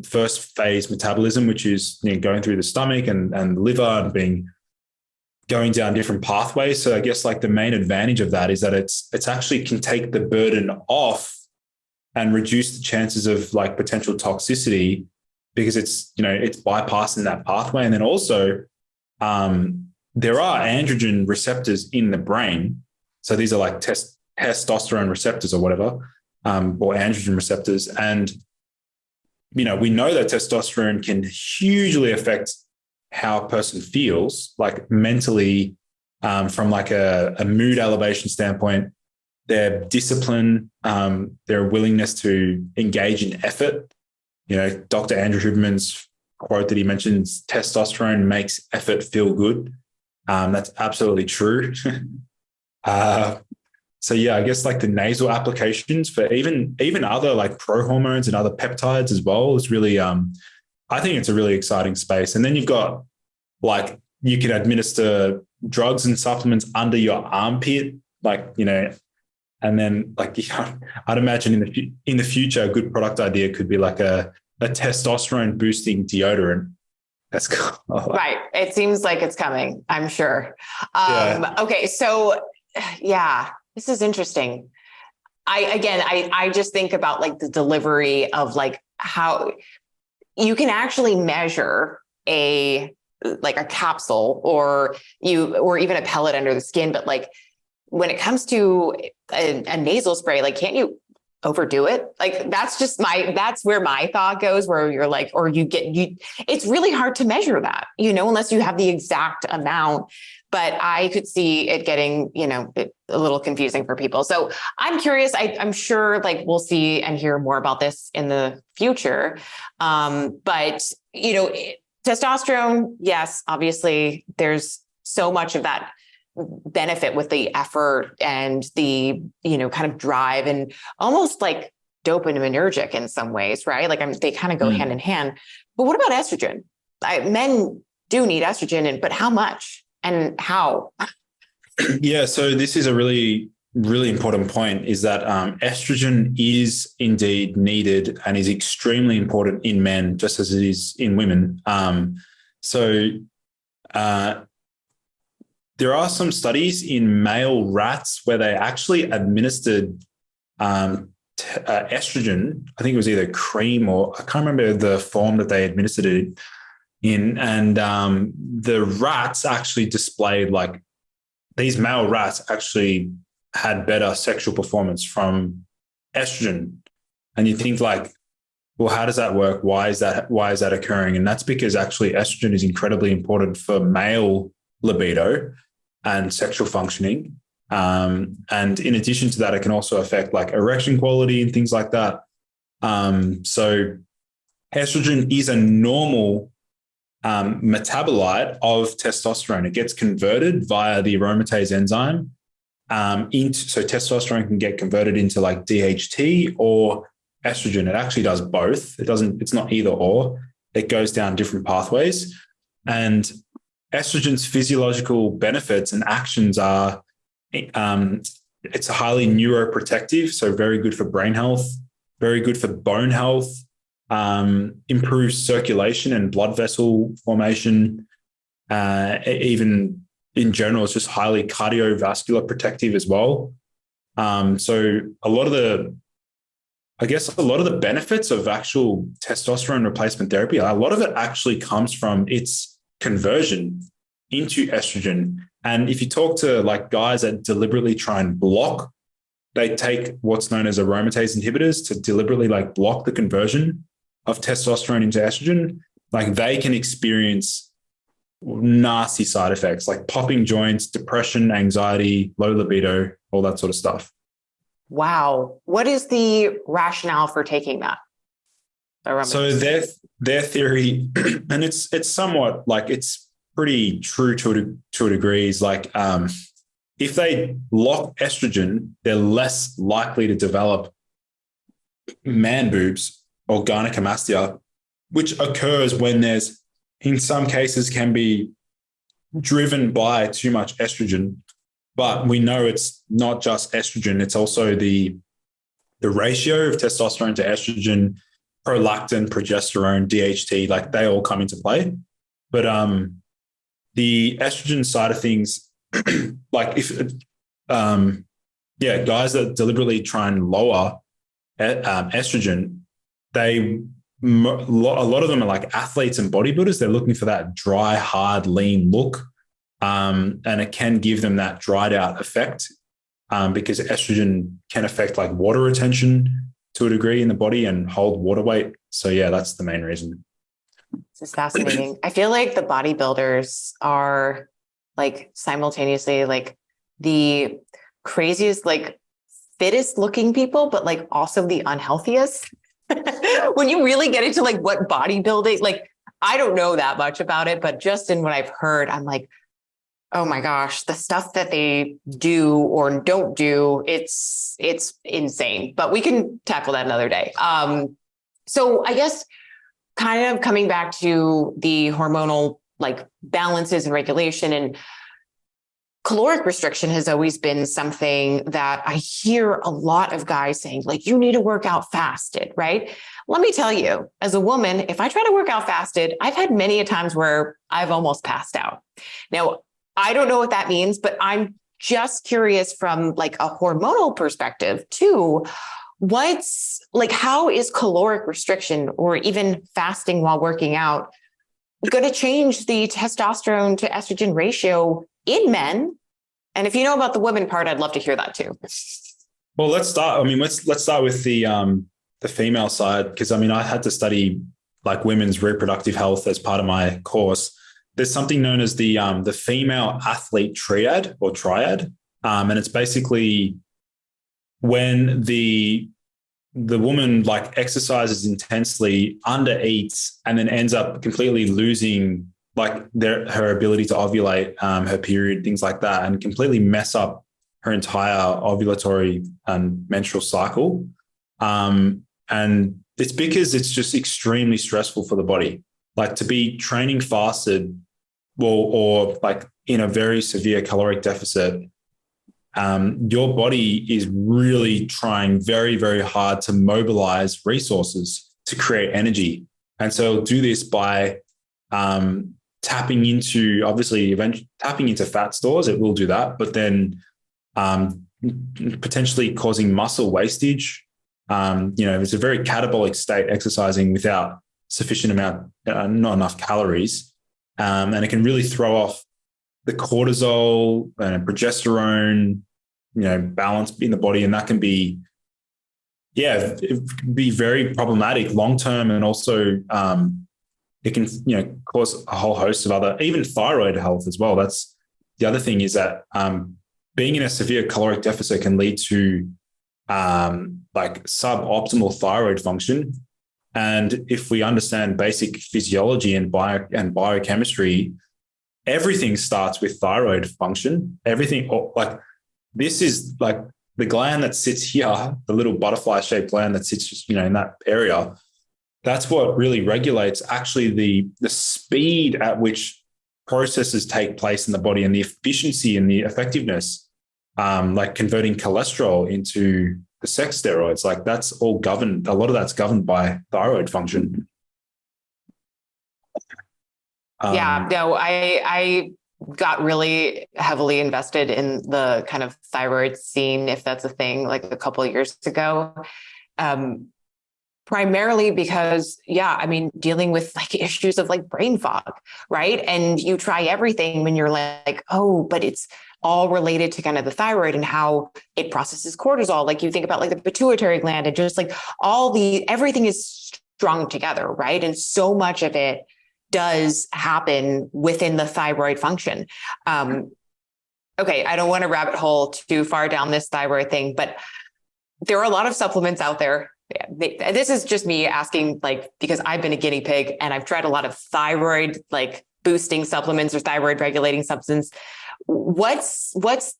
first phase metabolism, which is going through the stomach and the liver and going down different pathways. So I guess like the main advantage of that is that it's actually can take the burden off and reduce the chances of like potential toxicity because it's bypassing that pathway. And then also there are androgen receptors in the brain. So these are like testosterone receptors or whatever, or androgen receptors. And, we know that testosterone can hugely affect how a person feels, like mentally, from like a mood elevation standpoint, their discipline, their willingness to engage in effort. Dr. Andrew Huberman's quote that he mentions, testosterone makes effort feel good. That's absolutely true. So yeah, I guess like the nasal applications for even other like prohormones and other peptides as well is really, I think it's a really exciting space. And then you've got like, you can administer drugs and supplements under your armpit, like, and then like, I'd imagine in the future, a good product idea could be like a testosterone boosting deodorant. That's cool. Right. It seems like it's coming, I'm sure. Yeah. Okay. So yeah, this is interesting. I just think about like the delivery of like how you can actually measure a capsule or even a pellet under the skin. But like when it comes to a nasal spray, like, can't you overdo it? Like, that's where my thought goes, where you're like, or it's really hard to measure that, unless you have the exact amount. But I could see it getting, a little confusing for people. So I'm curious. I'm sure like we'll see and hear more about this in the future. But, testosterone, yes, obviously there's so much of that benefit with the effort and the, kind of drive and almost like dopaminergic in some ways, right? Like they kind of go hand in hand. But what about estrogen? Men do need estrogen, but how much? And how? Yeah, so this is a really, really important point is that estrogen is indeed needed and is extremely important in men, just as it is in women. There are some studies in male rats where they actually administered estrogen. I think it was either cream or I can't remember the form that they administered it in. And the rats actually displayed like these male rats actually had better sexual performance from estrogen. And you think like, well, how does that work? Why is that occurring? And that's because actually estrogen is incredibly important for male libido and sexual functioning. And in addition to that, it can also affect like erection quality and things like that. So estrogen is a normal metabolite of testosterone. It gets converted via the aromatase enzyme so testosterone can get converted into like DHT or estrogen. It actually does both. It's not either or. It goes down different pathways. And estrogen's physiological benefits and actions are it's highly neuroprotective, so very good for brain health, very good for bone health, improves circulation and blood vessel formation. Even in general, it's just highly cardiovascular protective as well. So a lot of the benefits of actual testosterone replacement therapy, a lot of it actually comes from its conversion into estrogen. And if you talk to like guys that deliberately try and block they take what's known as aromatase inhibitors to deliberately like block the conversion of testosterone into estrogen, like they can experience nasty side effects like popping joints, depression, anxiety, low libido, all that sort of stuff. Wow. What is the rationale for taking that? So their theory, and it's somewhat like it's pretty true to a degree, is like if they lock estrogen, they're less likely to develop man boobs or gynecomastia, which occurs when there's, in some cases, can be driven by too much estrogen. But we know it's not just estrogen; it's also the ratio of testosterone to estrogen, prolactin, progesterone, DHT, like they all come into play. But the estrogen side of things, like if guys that deliberately try and lower estrogen, a lot of them are like athletes and bodybuilders. They're looking for that dry, hard, lean look, and it can give them that dried out effect because estrogen can affect like water retention to a degree in the body and hold water weight. So yeah, that's the main reason. This is fascinating. I feel like the bodybuilders are like simultaneously like the craziest, like fittest looking people, but like also the unhealthiest. When you really get into like what bodybuilding, like I don't know that much about it, but just in what I've heard, I'm like, oh my gosh, the stuff that they do or don't do, it's insane, but we can tackle that another day. So I guess kind of coming back to the hormonal like balances and regulation, and caloric restriction has always been something that I hear a lot of guys saying, like, you need to work out fasted, right? Let me tell you, as a woman, if I try to work out fasted, I've had many a times where I've almost passed out. Now, I don't know what that means, but I'm just curious from like a hormonal perspective too. What's like, how is caloric restriction or even fasting while working out going to change the testosterone to estrogen ratio in men? And if you know about the women part, I'd love to hear that too. Well, let's start. I mean, let's start with the female side, because I mean, I had to study like women's reproductive health as part of my course. There's something known as the female athlete triad, and it's basically when the woman like exercises intensely, undereats, and then ends up completely losing like her ability to ovulate, her period, things like that, and completely mess up her entire ovulatory and menstrual cycle. And it's because it's just extremely stressful for the body. Like to be training fasted or like in a very severe caloric deficit, your body is really trying very, very hard to mobilize resources to create energy. And so it'll do this by tapping into, obviously, eventually tapping into fat stores. It will do that, but then potentially causing muscle wastage. It's a very catabolic state, exercising without sufficient amount, not enough calories. And it can really throw off the cortisol and progesterone, balance in the body. And that can be, it can be very problematic long-term. And also it can, cause a whole host of other, even thyroid health as well. That's the other thing, is that being in a severe caloric deficit can lead to like suboptimal thyroid function. And if we understand basic physiology and biochemistry, everything starts with thyroid function. Everything, like this is like the gland that sits here, the little butterfly-shaped gland that sits just, in that area. That's what really regulates actually the speed at which processes take place in the body and the efficiency and the effectiveness, like converting cholesterol into the sex steroids. Like that's all governed. A lot of that's governed by thyroid function. I got really heavily invested in the kind of thyroid scene, if that's a thing, like a couple of years ago. Primarily because, yeah, I mean, dealing with like issues of like brain fog, right? And you try everything when you're like, oh, but it's all related to kind of the thyroid and how it processes cortisol. Like you think about like the pituitary gland and just like everything is strung together, right? And so much of it does happen within the thyroid function. Okay, I don't want to rabbit hole too far down this thyroid thing, but there are a lot of supplements out there. This is just me asking, like, because I've been a guinea pig and I've tried a lot of thyroid, like boosting supplements or thyroid regulating substance. What's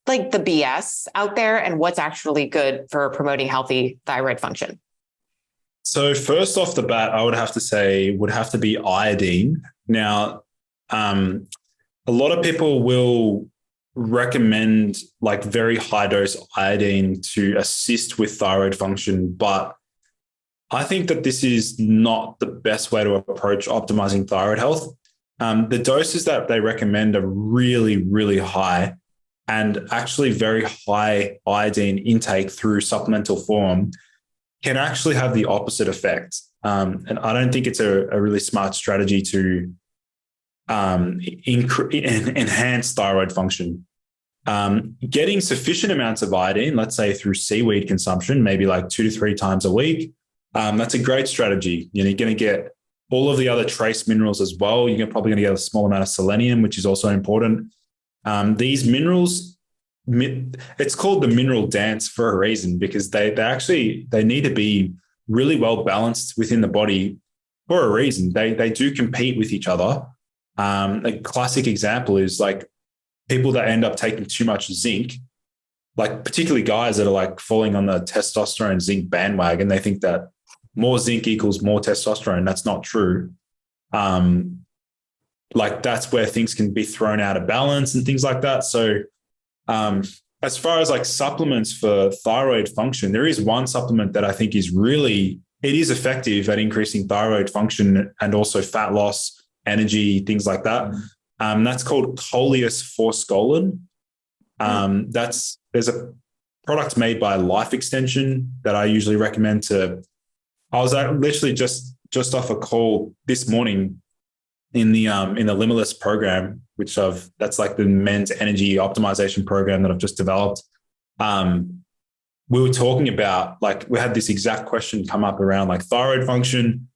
like the BS out there and what's actually good for promoting healthy thyroid function? So first off the bat, I would have to say would have to be iodine. Now, a lot of people will recommend like very high dose iodine to assist with thyroid function, but I think that this is not the best way to approach optimizing thyroid health. The doses that they recommend are really, really high, and actually very high iodine intake through supplemental form can actually have the opposite effect. And I don't think it's a really smart strategy to enhance thyroid function. Getting sufficient amounts of iodine, let's say through seaweed consumption, maybe like 2 to 3 times a week, that's a great strategy. You're going to get all of the other trace minerals as well. You're probably going to get a small amount of selenium, which is also important. These minerals, it's called the mineral dance for a reason, because they need to be really well balanced within the body for a reason. They do compete with each other. A classic example is like people that end up taking too much zinc, like particularly guys that are like falling on the testosterone zinc bandwagon. They think that more zinc equals more testosterone. That's not true. Like that's where things can be thrown out of balance and things like that. So as far as like supplements for thyroid function, there is one supplement that I think is effective at increasing thyroid function and also fat loss, energy, things like that. That's called Coleus forskolin. There's a product made by Life Extension that I usually recommend to. I was literally just off a call this morning in the Limitless program, that's like the men's energy optimization program that I've just developed. We were talking about, like, we had this exact question come up around like thyroid function.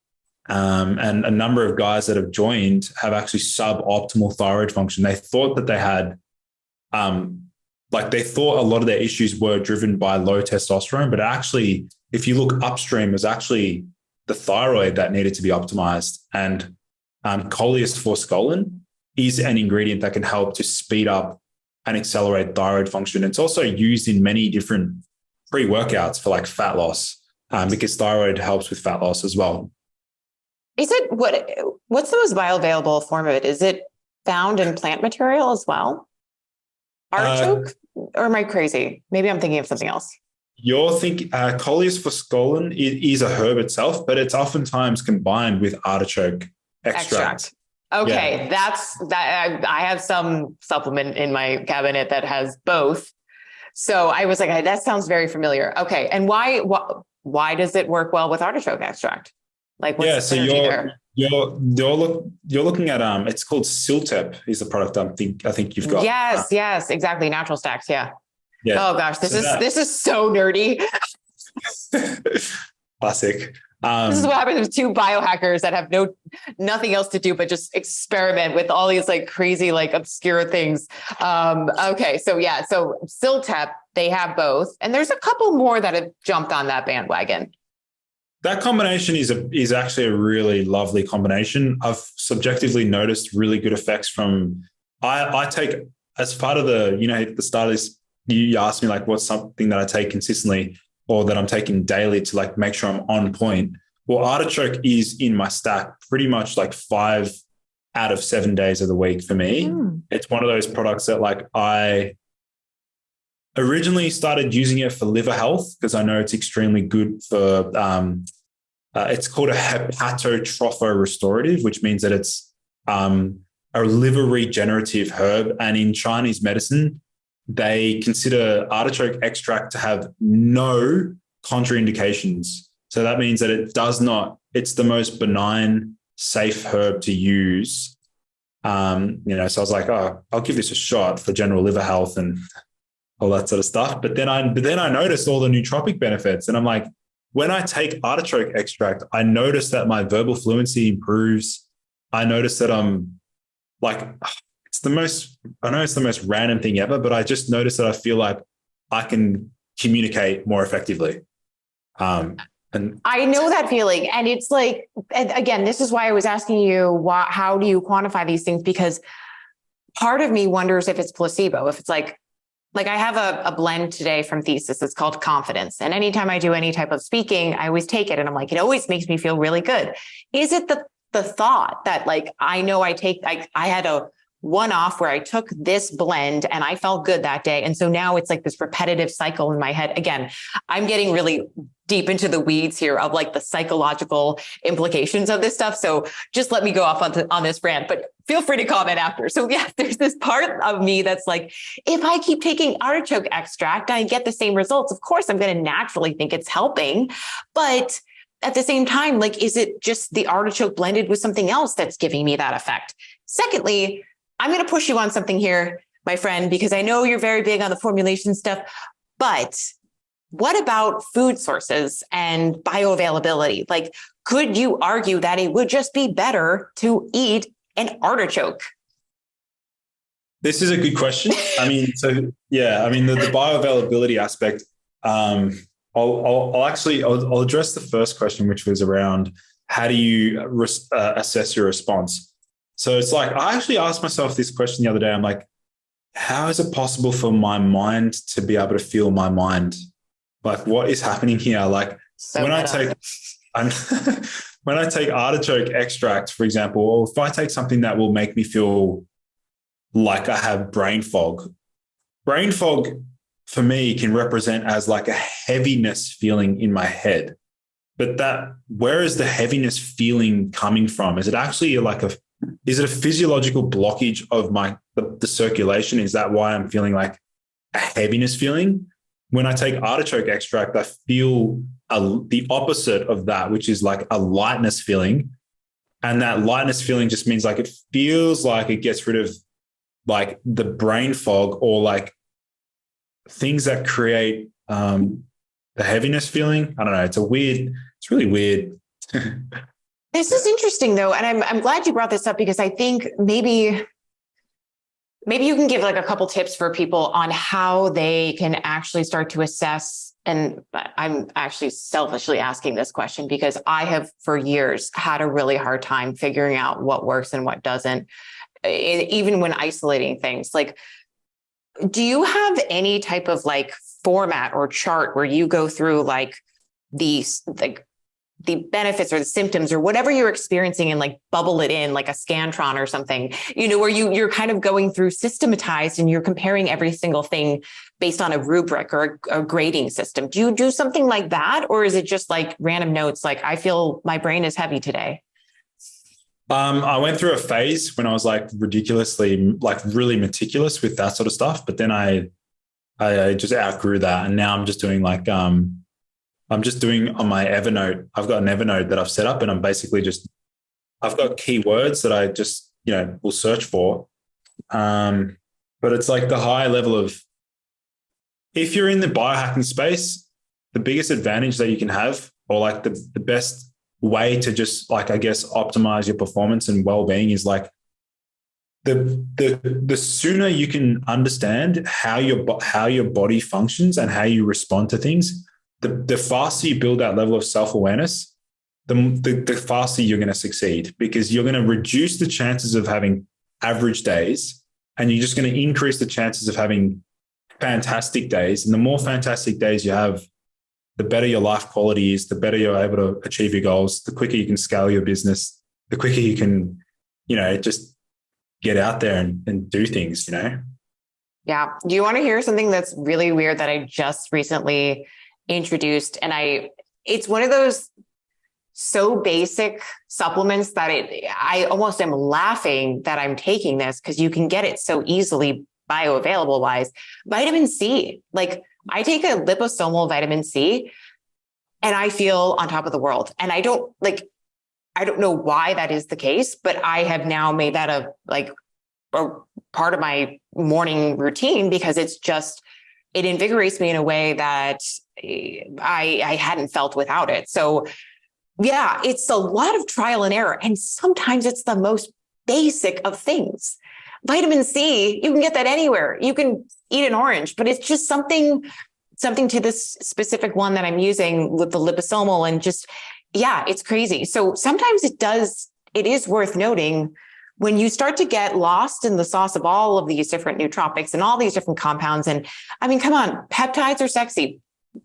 And a number of guys that have joined have actually suboptimal thyroid function. They thought that they had, they thought a lot of their issues were driven by low testosterone, but actually, if you look upstream, it was actually the thyroid that needed to be optimized. And Coleus forskolin is an ingredient that can help to speed up and accelerate thyroid function. It's also used in many different pre-workouts for like fat loss, because thyroid helps with fat loss as well. Is it what's the most bioavailable form of it? Is it found in plant material as well? Artichoke? Or am I crazy? Maybe I'm thinking of something else. You're thinking Coleus forskolin is a herb itself, but it's oftentimes combined with artichoke extract. Okay, yeah. I have some supplement in my cabinet that has both. So I was like, that sounds very familiar. Okay, and why does it work well with artichoke extract? Like, what's so you're looking at it's called Siltep is the product I think you've got. Yes, exactly. Natural Stacks, yeah. Oh gosh, this is so nerdy. Classic. This is what happens with two biohackers that have nothing else to do but just experiment with all these like crazy, like obscure things. Okay, so Siltep, they have both, and there's a couple more that have jumped on that bandwagon. That combination is actually a really lovely combination. I've subjectively noticed really good effects from. I take as part of the start of this. You asked me like what's something that I take consistently or that I'm taking daily to like make sure I'm on point. Well, artichoke is in my stack pretty much like 5 out of 7 days of the week for me. It's one of those products that like I originally started using it for liver health because I know it's extremely good for, it's called a hepatotropho restorative, which means that it's a liver regenerative herb. And in Chinese medicine, they consider artichoke extract to have no contraindications. So that means that it's the most benign, safe herb to use. So I was like, oh, I'll give this a shot for general liver health and all that sort of stuff. But then I noticed all the nootropic benefits. And I'm like, when I take artichoke extract, I notice that my verbal fluency improves. I notice that I'm like, I know it's the most random thing ever, but I just noticed that I feel like I can communicate more effectively. And I know that feeling. And it's like, and again, this is why I was asking you, how do you quantify these things? Because part of me wonders if it's placebo, if it's like I have a blend today from Thesis. It's called Confidence. And anytime I do any type of speaking, I always take it. And I'm like, it always makes me feel really good. Is it the thought that like, I know I had a one-off where I took this blend and I felt good that day. And so now it's like this repetitive cycle in my head. Again, I'm getting really deep into the weeds here of like the psychological implications of this stuff. So just let me go off on this rant, but feel free to comment after. So yeah, there's this part of me that's like, if I keep taking artichoke extract, I get the same results. Of course, I'm going to naturally think it's helping, but at the same time, like, is it just the artichoke blended with something else that's giving me that effect? Secondly, I'm going to push you on something here, my friend, because I know you're very big on the formulation stuff, but what about food sources and bioavailability? Like, could you argue that it would just be better to eat an artichoke? This is a good question. I mean, the bioavailability aspect, I'll address the first question, which was around how do you assess your response? So it's like, I actually asked myself this question the other day. I'm like, how is it possible for my mind to be able to feel my mind? Like, what is happening here? Like when I take artichoke extract, for example, or if I take something that will make me feel like I have brain fog for me can represent as like a heaviness feeling in my head. But where is the heaviness feeling coming from? Is it actually is it a physiological blockage of the circulation? Is that why I'm feeling like a heaviness feeling? When I take artichoke extract, I feel the opposite of that, which is like a lightness feeling. And that lightness feeling just means like it feels like it gets rid of like the brain fog or like things that create the heaviness feeling. I don't know. It's really weird. This is interesting though. And I'm glad you brought this up because I think maybe you can give like a couple tips for people on how they can actually start to assess. And I'm actually selfishly asking this question because I have for years had a really hard time figuring out what works and what doesn't, even when isolating things. Like, do you have any type of like format or chart where you go through like these, like the benefits or the symptoms or whatever you're experiencing and like bubble it in like a Scantron or something, where you're kind of going through systematized and you're comparing every single thing based on a rubric or a grading system? Do you do something like that? Or is it just like random notes? Like, I feel my brain is heavy today. I went through a phase when I was like ridiculously, like really meticulous with that sort of stuff. But then I just outgrew that. And now I'm just doing like, I'm just doing on my Evernote. I've got an Evernote that I've set up and I'm basically I've got keywords that I just, will search for. But it's like the high level of, if you're in the biohacking space, the biggest advantage that you can have, or like the best way to just like, I guess, optimize your performance and well-being is like the sooner you can understand how your body functions and how you respond to things, the faster you build that level of self-awareness, the faster you're going to succeed, because you're going to reduce the chances of having average days and you're just going to increase the chances of having fantastic days. And the more fantastic days you have, the better your life quality is, the better you're able to achieve your goals, the quicker you can scale your business, the quicker you can, just get out there and do things, Yeah. Do you want to hear something that's really weird that I just recently introduced? And it's one of those so basic supplements that I almost am laughing that I'm taking this because you can get it so easily bioavailable wise. Vitamin C. Like, I take a liposomal vitamin C and I feel on top of the world. And I don't know why that is the case, but I have now made that a part of my morning routine, because it invigorates me in a way that I hadn't felt without it. So yeah, it's a lot of trial and error. And sometimes it's the most basic of things. Vitamin C, you can get that anywhere. You can eat an orange, but it's just something to this specific one that I'm using with the liposomal, and just, yeah, it's crazy. So sometimes it is worth noting, when you start to get lost in the sauce of all of these different nootropics and all these different compounds. And I mean, come on, peptides are sexy.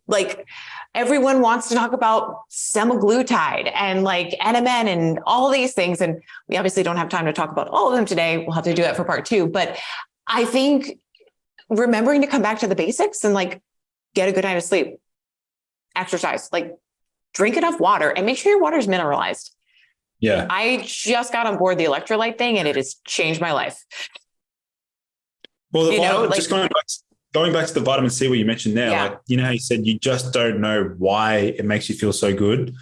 Like, everyone wants to talk about semaglutide and like NMN and all these things. And we obviously don't have time to talk about all of them today. We'll have to do it for part 2. But I think remembering to come back to the basics and like get a good night of sleep, exercise, like drink enough water, and make sure your water is mineralized. Yeah. I just got on board the electrolyte thing, and it has changed my life. Well, just going back to the vitamin C, what you mentioned there, like, you know how you said you just don't know why it makes you feel so good.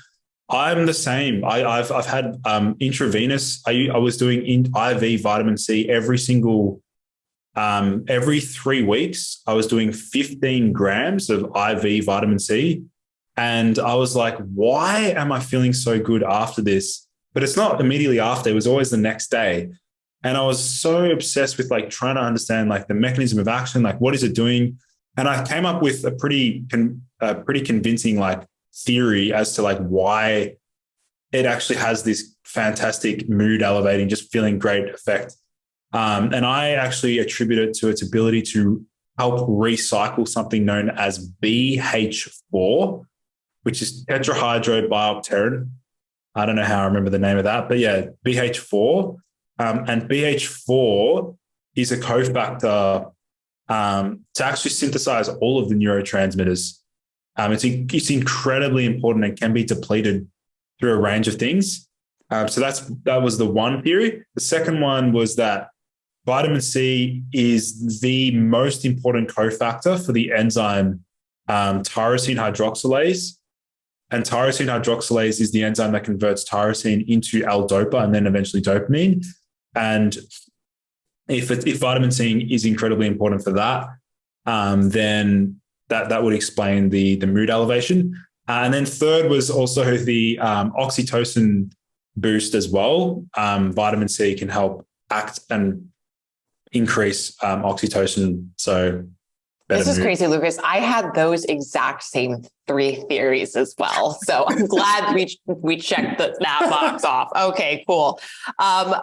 I'm the same. I've had intravenous. I was doing IV vitamin C every 3 weeks. I was doing 15 grams of IV vitamin C, and I was like, why am I feeling so good after this? But it's not immediately after. It was always the next day. And I was so obsessed with like trying to understand like the mechanism of action, like what is it doing? And I came up with a pretty convincing like theory as to like why it actually has this fantastic mood elevating, just feeling great effect. And I actually attribute it to its ability to help recycle something known as BH4, which is tetrahydrobiopterin. I don't know how I remember the name of that, but yeah, BH4. And BH4 is a cofactor to actually synthesize all of the neurotransmitters. It's incredibly important and can be depleted through a range of things. So that was the one theory. The second one was that vitamin C is the most important cofactor for the enzyme tyrosine hydroxylase. And tyrosine hydroxylase is the enzyme that converts tyrosine into L-DOPA and then eventually dopamine. And if vitamin C is incredibly important for that, then that would explain the mood elevation. And then third was also the oxytocin boost as well. Vitamin C can help act and increase oxytocin. So this is mood. Crazy, Lucas. I had those exact same 3 theories as well. So I'm glad we checked that box off. Okay, cool.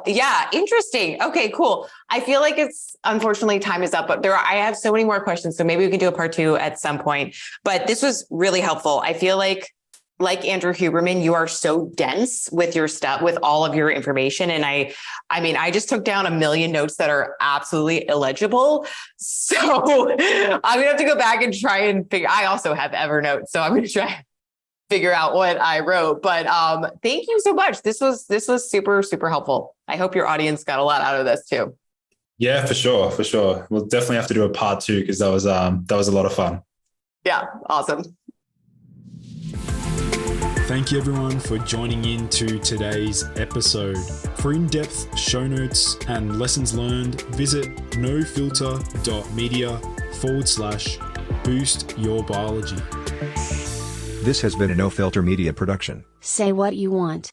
Yeah, interesting. Okay, cool. I feel like unfortunately time is up, but I have so many more questions. So maybe we can do a part 2 at some point, but this was really helpful. I feel like Andrew Huberman, you are so dense with your stuff, with all of your information. And I mean, I just took down a million notes that are absolutely illegible. So I'm gonna have to go back and try and figure. I also have Evernote, so I'm gonna try and figure out what I wrote. But thank you so much. This was super, super helpful. I hope your audience got a lot out of this too. Yeah, for sure. We'll definitely have to do a part 2 because that was a lot of fun. Yeah, awesome. Thank you everyone for joining in to today's episode. For in-depth show notes and lessons learned, visit nofilter.media/boost your biology. This has been a No Filter Media production. Say what you want.